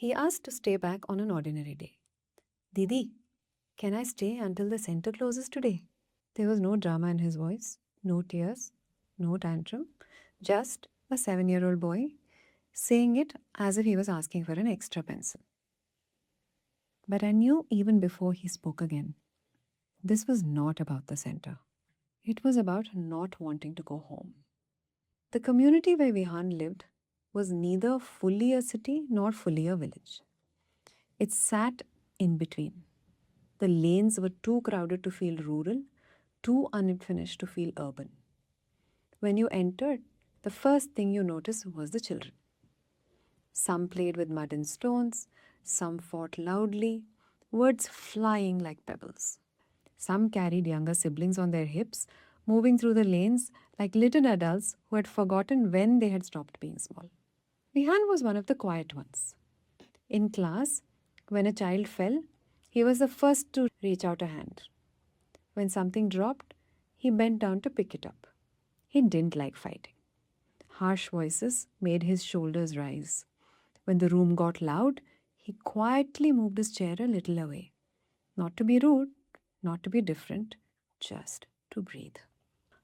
He asked to stay back on an ordinary day. Didi, can I stay until the center closes today? There was no drama in his voice, no tears, no tantrum, just a 7-year-old boy saying it as if he was asking for an extra pencil. But I knew even before he spoke again, this was not about the center. It was about not wanting to go home. The community where Vihaan lived was neither fully a city nor fully a village. It sat in between. The lanes were too crowded to feel rural, too unfinished to feel urban. When you entered, the first thing you noticed was the children. Some played with mud and stones, some fought loudly, words flying like pebbles. Some carried younger siblings on their hips, moving through the lanes like little adults who had forgotten when they had stopped being small. Vihaan was one of the quiet ones. In class, when a child fell, he was the first to reach out a hand. When something dropped, he bent down to pick it up. He didn't like fighting. Harsh voices made his shoulders rise. When the room got loud, he quietly moved his chair a little away. Not to be rude, not to be different, just to breathe.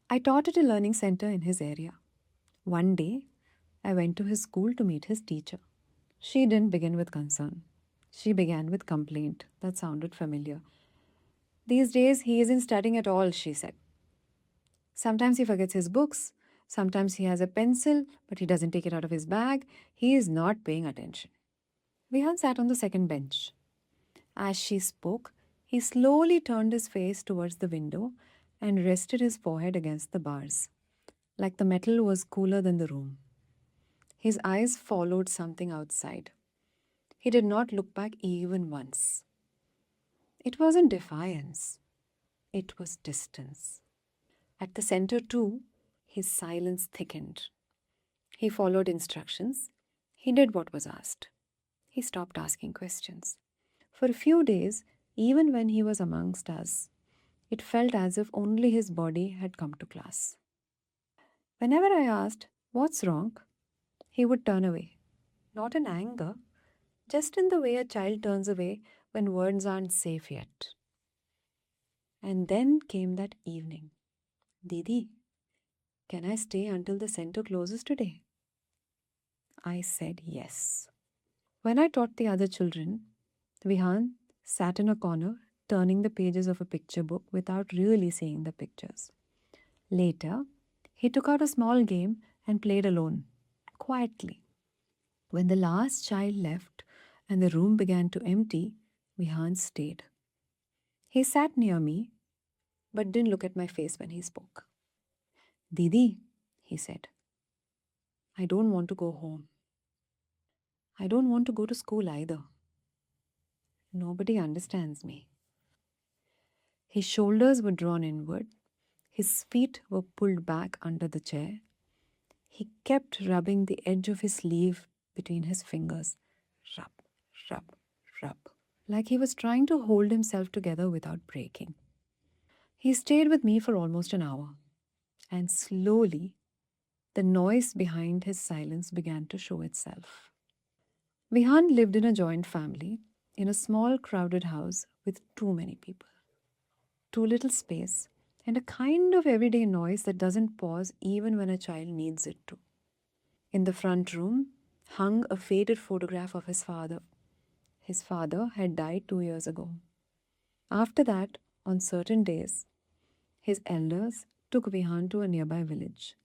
I taught at a learning center in his area. One day, I went to his school to meet his teacher. She didn't begin with concern. She began with complaint that sounded familiar. These days, he isn't studying at all, she said. Sometimes he forgets his books. Sometimes he has a pencil, but he doesn't take it out of his bag. He is not paying attention. Vihaan sat on the second bench. As she spoke, he slowly turned his face towards the window and rested his forehead against the bars, like the metal was cooler than the room. His eyes followed something outside. He did not look back even once. It wasn't defiance. It was distance. At the center, too, his silence thickened. He followed instructions. He did what was asked. He stopped asking questions. For a few days, even when he was amongst us, it felt as if only his body had come to class. Whenever I asked, "What's wrong?" he would turn away. Not in anger, just in the way a child turns away when words aren't safe yet. And then came that evening. "Didi, can I stay until the center closes today?" I said yes. When I taught the other children, Vihaan sat in a corner, turning the pages of a picture book without really seeing the pictures. Later, he took out a small game and played alone, quietly. When the last child left and the room began to empty, Vihaan stayed. He sat near me, but didn't look at my face when he spoke. "Didi," he said, "I don't want to go home. I don't want to go to school either. Nobody understands me." His shoulders were drawn inward. His feet were pulled back under the chair. He kept rubbing the edge of his sleeve between his fingers. Rub, rub, rub. Like he was trying to hold himself together without breaking. He stayed with me for almost an hour. And slowly, the noise behind his silence began to show itself. Vihaan lived in a joint family, in a small crowded house with too many people. Too little space, and a kind of everyday noise that doesn't pause even when a child needs it to. In the front room hung a faded photograph of his father. His father had died 2 years ago. After that, on certain days, his elders took Vihaan to a nearby village.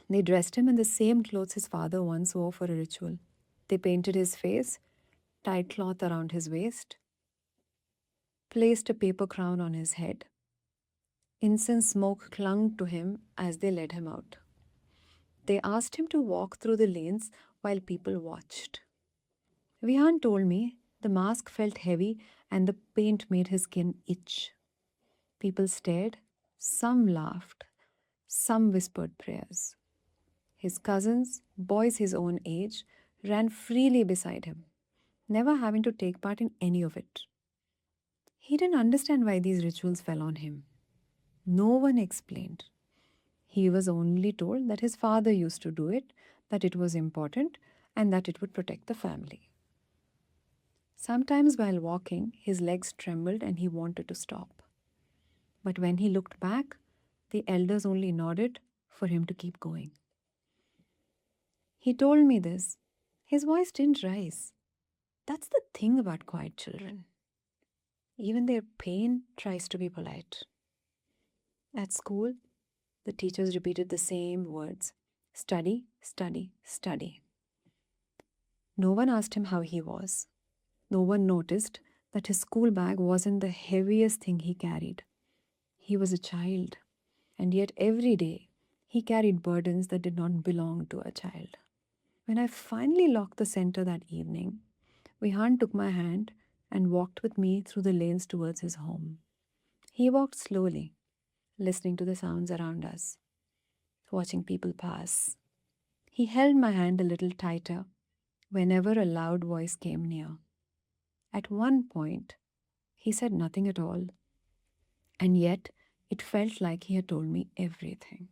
They dressed him in the same clothes his father once wore for a ritual. They painted his face, tied cloth around his waist, placed a paper crown on his head. Incense smoke clung to him as they led him out. They asked him to walk through the lanes while people watched. Vihaan told me the mask felt heavy and the paint made his skin itch. People stared, some laughed, some whispered prayers. His cousins, boys his own age, ran freely beside him, never having to take part in any of it. He didn't understand why these rituals fell on him. No one explained. He was only told that his father used to do it, that it was important, and that it would protect the family. Sometimes while walking, his legs trembled and he wanted to stop. But when he looked back, the elders only nodded for him to keep going. He told me this. His voice didn't rise. That's the thing about quiet children. Even their pain tries to be polite. At school, the teachers repeated the same words: study, study, study. No one asked him how he was. No one noticed that his school bag wasn't the heaviest thing he carried. He was a child, and yet every day he carried burdens that did not belong to a child. When I finally locked the center that evening, Vihaan took my hand and walked with me through the lanes towards his home. He walked slowly, listening to the sounds around us, watching people pass. He held my hand a little tighter whenever a loud voice came near. At one point, he said nothing at all, and yet it felt like he had told me everything.